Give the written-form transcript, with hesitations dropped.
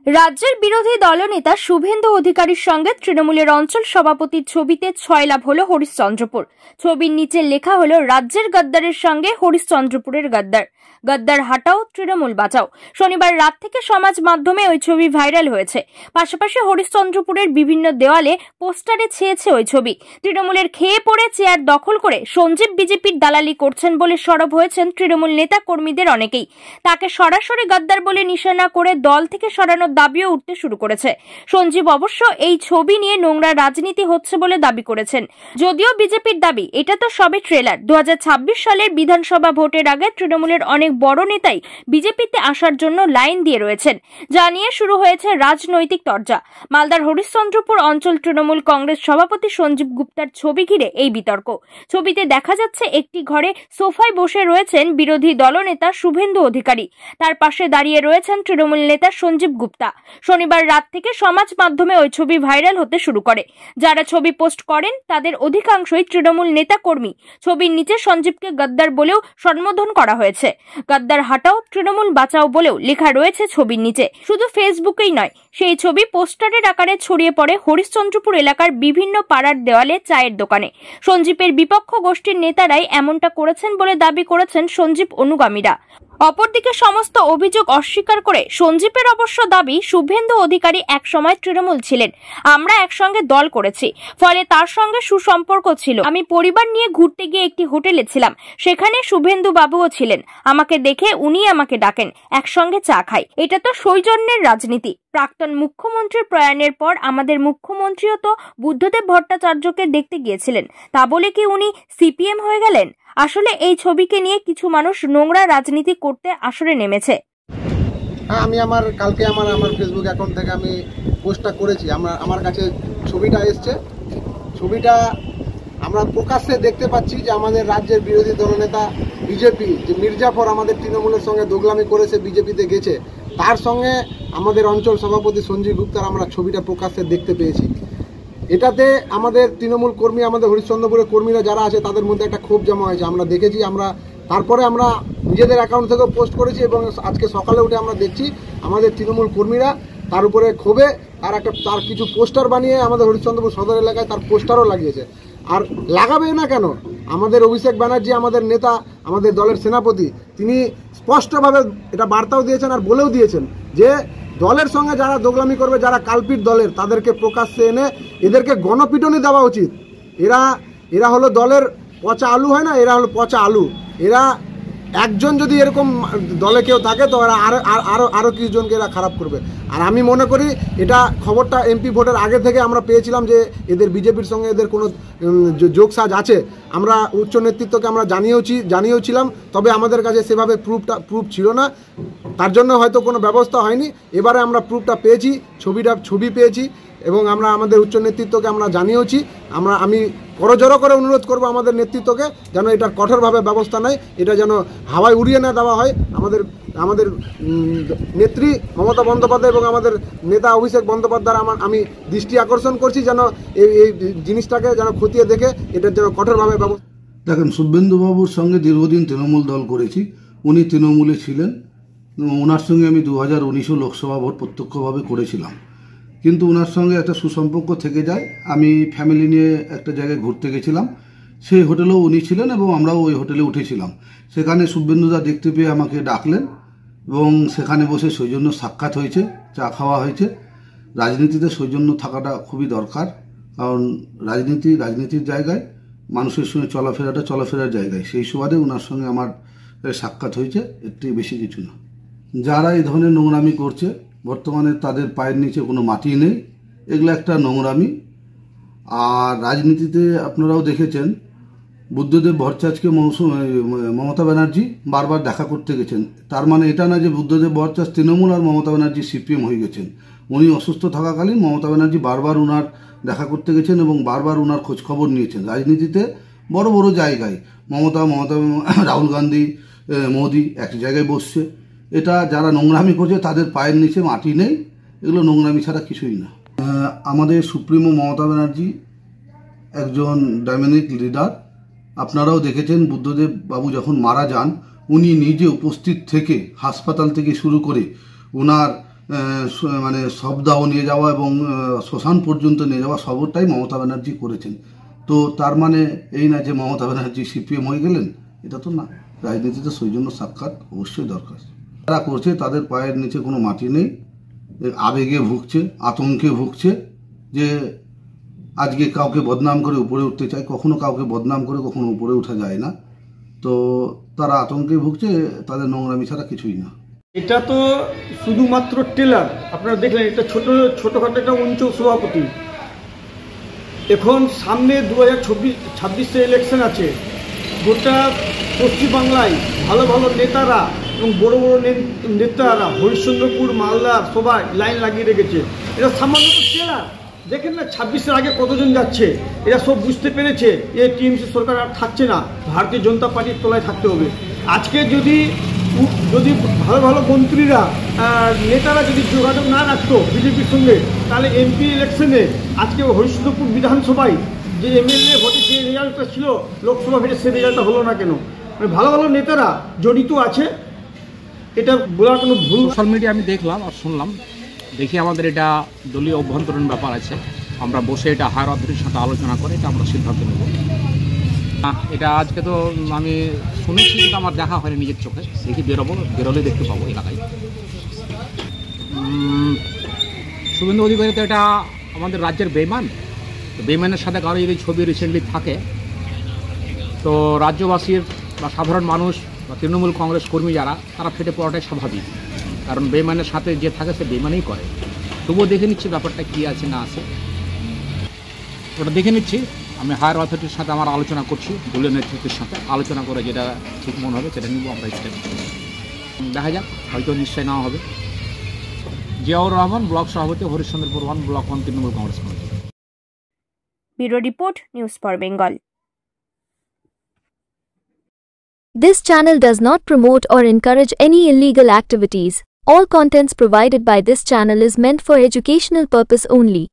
রাজ্যের বিরোধী দলনেতা শুভেন্দু অধিকারীর সঙ্গে তৃণমূলের অঞ্চল সভাপতির ছবিতে ছয়লাভ হল হরিশ্চন্দ্রপুর। ছবির নিচে লেখা হলো রাজ্যের গদ্দারের সঙ্গে হরিশ্চন্দ্রপুরের গদ্দার, গদ্দার হাটাও তৃণমূল বাঁচাও। শনিবার রাত থেকে সমাজ মাধ্যমে ওই ছবি ভাইরাল হয়েছে। পাশাপাশি হরিশ্চন্দ্রপুরের বিভিন্ন দেওয়ালে পোস্টারে ছেয়েছে ওই ছবি। তৃণমূলের খেয়ে পড়ে চেয়ার দখল করে সঞ্জীব বিজেপির দালালি করছেন বলে সরব হয়েছেন তৃণমূল নেতা কর্মীদের অনেকেই। তাকে সরাসরি গদ্দার বলে নিশানা করে দল থেকে সরানোর দাবিও উঠতে শুরু করেছে। সঞ্জীব অবশ্য এই ছবি নিয়ে নোংরা রাজনীতি হচ্ছে বলে দাবি করেছেন। যদিও বিজেপির দাবি এটা তো সবে ট্রেলার। 2026 সালের বিধানসভা ভোটের আগে তৃণমূলের অনেক বড় নেতাই বিজেপিতে আসার জন্য লাইন দিয়ে রয়েছেন, যা নিয়ে শুরু হয়েছে রাজনৈতিক তরজা। মালদার হরিশ্চন্দ্রপুর অঞ্চল তৃণমূল কংগ্রেস সভাপতি সঞ্জীব গুপ্তার ছবি ঘিরে এই বিতর্ক। ছবিতে দেখা যাচ্ছে একটি ঘরে সোফায় বসে রয়েছেন বিরোধী দলনেতা শুভেন্দু অধিকারী। তার পাশে দাঁড়িয়ে রয়েছেন তৃণমূল নেতা সঞ্জীব গুপ্তা। শনিবার রাত থেকে সমাজ মাধ্যমে ওই ছবি ভাইরাল হতে শুরু করে। যারা ছবি পোস্ট করেন তাদের অধিকাংশই তৃণমূল নেতা কর্মী। ছবির নিচে সঞ্জীবকে গদ্দার বলেও সম্বোধন করা হয়েছে। গদ্দার হাটাও তৃণমূল বাঁচাও বলেও লেখা রয়েছে ছবির নিচে। শুধু ফেসবুকেই নয়, সেই ছবি পোস্টারের আকারে ছড়িয়ে পড়ে হরিশ্চন্দ্রপুর এলাকার বিভিন্ন পাড়ার দেওয়ালে, চায়ের দোকানে। সঞ্জীবের বিপক্ষ গোষ্ঠীর নেতারাই এমনটা করেছেন বলে দাবি করেছেন সঞ্জীব অনুগামীরা। অপরদিকে সমস্ত অভিযোগ অস্বীকার করে সঞ্জীবের অবশ্য দাবি, শুভেন্দু অধিকারী একসময় তৃণমূল ছিলেন, আমরা একসঙ্গে দল করেছি, ফলে তার সঙ্গে সুসম্পর্ক ছিল। আমি পরিবার নিয়ে ঘুরতে গিয়ে একটি হোটেলে ছিলাম, সেখানে শুভেন্দু বাবুও ছিলেন। আমাকে দেখে উনি আমাকে ডাকেন, একসঙ্গে চা খাই। এটা তো সৌজন্যের রাজনীতি। প্রাক্তন মুখ্যমন্ত্রীর প্রয়াণের পর আমাদের মুখ্যমন্ত্রীও তো বুদ্ধদেব ভট্টাচার্যকে দেখতে গিয়েছিলেন, তা বলে কি উনি সিপিএম হয়ে গেলেন? আসলে এই ছবিকে নিয়ে কিছু মানুষ নোংরা রাজনীতি করতে আসরে নেমেছে। আমি কালকে আমার ফেসবুক অ্যাকাউন্ট থেকে আমি পোস্টটা করেছি। আমার কাছে ছবিটা এসছে। ছবিটা আমরা প্রকাশ্যে দেখতে পাচ্ছি যে আমাদের রাজ্যের বিরোধী দলনেতা বিজেপি যে মির্জাফর আমাদের তৃণমূলের সঙ্গে দোগলামি করেছে, বিজেপিতে গেছে, তার সঙ্গে আমাদের অঞ্চল সভাপতি সঞ্জীব গুপ্তার আমরা ছবিটা প্রকাশ্যে দেখতে পেয়েছি। এটাতে আমাদের তৃণমূল কর্মী, আমাদের হরিশ্চন্দ্রপুরের কর্মীরা যারা আছে তাদের মধ্যে একটা ক্ষোভ জমা হয়েছে, আমরা দেখেছি। তারপরে আমরা নিজেদের অ্যাকাউন্ট থেকেও পোস্ট করেছি এবং আজকে সকালে উঠে আমরা দেখছি আমাদের তৃণমূল কর্মীরা তার উপরে ক্ষোভে তার কিছু পোস্টার বানিয়ে আমাদের হরিশ্চন্দ্রপুর সদর এলাকায় তার পোস্টারও লাগিয়েছে। আর লাগাবে না কেন? আমাদের অভিষেক ব্যানার্জি, আমাদের নেতা, আমাদের দলের সেনাপতি, তিনি স্পষ্টভাবে এটা বার্তাও দিয়েছেন আর বলেও দিয়েছেন যে দলের সঙ্গে যারা দোগলামি করবে, যারা কালপিট দলের, তাদেরকে প্রকাশ্যে এনে এদেরকে গণপিটনি দেওয়া উচিত। এরা হলো দলের পচা আলু, হয় না, এরা হলো পচা আলু। এরা একজন যদি এরকম দলে কেউ থাকে তো এরা আরও কিছু জনকে এরা খারাপ করবে। আর আমি মনে করি এটা খবরটা এমপি ভোটের আগে থেকে আমরা পেয়েছিলাম যে এদের বিজেপির সঙ্গে এদের কোনো যোগসাজ আছে। আমরা উচ্চ নেতৃত্বকে আমরা জানিয়েওছিলাম, তবে আমাদের কাছে সেভাবে প্রুফ ছিল না, তার জন্য হয়তো কোনো ব্যবস্থা হয়নি। এবারে আমরা প্রুফটা পেয়েছি, ছবি পেয়েছি এবং আমরা আমাদের উচ্চ নেতৃত্বকে আমরা জানিয়েওছি। আমি করজোড়ো করে অনুরোধ করব আমাদের নেতৃত্বকে যেন এটার কঠোরভাবে ব্যবস্থা নেয়, এটা যেন হাওয়ায় উড়িয়ে না দেওয়া হয়। আমাদের নেত্রী মমতা বন্দ্যোপাধ্যায় এবং আমাদের নেতা অভিষেক বন্দ্যোপাধ্যায় আমি দৃষ্টি আকর্ষণ করছি যেন এই জিনিসটাকে যেন খতিয়ে দেখে এটার যেন কঠোরভাবে ব্যবস্থা। দেখেন, শুভেন্দুবাবুর সঙ্গে দীর্ঘদিন তৃণমূল দল করেছি, উনি তৃণমূলে ছিলেন। ওনার সঙ্গে আমি 2019 লোকসভা ভোট প্রত্যক্ষভাবে করেছিলাম, কিন্তু ওনার সঙ্গে একটা সুসম্পর্ক থেকে যায়। আমি ফ্যামিলি নিয়ে একটা জায়গায় ঘুরতে গেছিলাম, সেই হোটেলেও উনি ছিলেন এবং আমরাও ওই হোটেলে উঠেছিলাম। সেখানে শুভেন্দুদা দেখতে পেয়ে আমাকে ডাকলেন এবং সেখানে বসে সৌজন্য সাক্ষাৎ হয়েছে, চা খাওয়া হয়েছে। রাজনীতিতে সৌজন্য থাকাটা খুবই দরকার, কারণ রাজনীতির জায়গায় মানুষের সঙ্গে চলাফেরার জায়গায়। সেই সুবাদে ওনার সঙ্গে আমার সাক্ষাৎ হয়েছে, এর থেকে বেশি কিছু না। যারা এই ধরনের নোংরামি করছে, বর্তমানে তাদের পায়ের নিচে কোনো মাটি নেই, এগুলো একটা নোংরামি। আর রাজনীতিতে আপনারাও দেখেছেন, বুদ্ধদেব ভট্টাচার্যকে মমতা ব্যানার্জি বারবার দেখা করতে গেছেন। তার মানে এটা না যে বুদ্ধদেব ভট্টাচার্য তৃণমূল আর মমতা ব্যানার্জি সিপিএম হয়ে গেছেন। উনি অসুস্থ থাকাকালীন মমতা ব্যানার্জি বারবার ওনার দেখা করতে গেছেন এবং বারবার ওনার খোঁজখবর নিয়েছেন। রাজনীতিতে বড় বড় জায়গায় মমতা রাহুল গান্ধী, মোদি এক জায়গায় বসছে। এটা যারা নোংরামি করছে তাদের পায়ের নিচে মাটি নেই, এগুলো নোংরামি ছাড়া কিছুই না। আমাদের সুপ্রিমো মমতা ব্যানার্জি একজন ডাইনামিক লিডার। আপনারাও দেখেছেন, বুদ্ধদেব বাবু যখন মারা যান উনি নিজে উপস্থিত থেকে হাসপাতাল থেকে শুরু করে ওনার মানে শবদাহ নিয়ে যাওয়া এবং শ্মশান পর্যন্ত নিয়ে যাওয়া সবটাই মমতা ব্যানার্জি করেছেন। তো তার মানে এই না যে মমতা ব্যানার্জি সিপিএম হয়ে গেলেন, এটা তো না। রাজনীতিতে সৌজন্য সাক্ষাৎ অবশ্যই দরকার। যারা করছে তাদের পায়ের নিচে কোনো মাটি নেই, আবেগে ভুগছে, আতঙ্কে ভুগছে যে আজকে কাউকে বদনাম করে উপরে উঠতে চায়, কখনো কাউকে বদনাম করে কখনো উপরে ওঠা যায় না। তো তারা আতঙ্কে ভুগছে, তাদের নোংরামি ছাড়া কিছুই না। এটা তো শুধুমাত্র টেলার। আপনারা দেখলেন এটা ছোটখাটো একটা অঞ্চল সভাপতি। এখন সামনে 2026 ইলেকশন আছে। গোটা পশ্চিমবাংলায় ভালো ভালো নেতারা এবং বড় বড় নেতারা হরিশ্চন্দ্রপুর, মালদা সবাই লাইন লাগিয়ে রেখেছে। এটা সামান্য টেলার। দেখেন না 26-এর আগে কতজন যাচ্ছে। এরা সব বুঝতে পেরেছে যে টিএমসি সরকার আর থাকছে না, ভারতীয় জনতা পার্টির তলায় থাকতে হবে। আজকে যদি ভালো ভালো মন্ত্রীরা নেতারা যদি যোগাযোগ না রাখতো বিজেপির সঙ্গে, তাহলে এমপি ইলেকশনে আজকে হরিশ্চন্দ্রপুর বিধানসভায় যে এমএলএ ভোটে যে রেজাল্টটা ছিল, লোকসভা ভোটে সে রেজাল্টটা হলো না কেন? মানে ভালো ভালো নেতারা জড়িত আছে, এটা বলার কোনো ভুল। সোশ্যাল মিডিয়া আমি দেখলাম আর শুনলাম, দেখি আমাদের এটা দলীয় অভ্যন্তরীণ ব্যাপার আছে। আমরা বসে এটা হায়ার অথরিটির সাথে আলোচনা করে এটা আমরা সিদ্ধান্ত নেব। এটা আজকে তো আমি শুনেছি, কিন্তু আমার দেখা হয়নি নিজের চোখে। দেখি বেরোলে দেখতে পাবো এলাকায়। শুভেন্দু অধিকারী তো এটা আমাদের রাজ্যের বেইমান। বেইমানের সাথে কারো যদি ছবি রিসেন্টলি থাকে, তো রাজ্যবাসীর বা সাধারণ মানুষ বা তৃণমূল কংগ্রেস কর্মী যারা, তারা ফেটে পড়াটাই স্বাভাবিক। কারণ বেইমানের সাথে যে থাকে সে বেইমানই করে। তবুও দেখে নিচ্ছি ব্যাপারটা কী আছে না আছে, ওটা দেখে নিচ্ছি। আমি হায়ার অথরিটির সাথে আমার আলোচনা করছি, দলীয় নেতৃত্বের সাথে আলোচনা করে যেটা ঠিক মনে হবে সেটা নিব আমরা স্টেপ। দেখা যাক, হয়তো নিশ্চয় নেওয়া হবে। জিয়াউর রহমান, ব্লক সভাপতি, Harishchandrapur 1, block 1, Trinamool Congress committee. Bureau report, news for Bengal. This channel does not promote or encourage any illegal activities. All contents provided by this channel is meant for educational purpose only.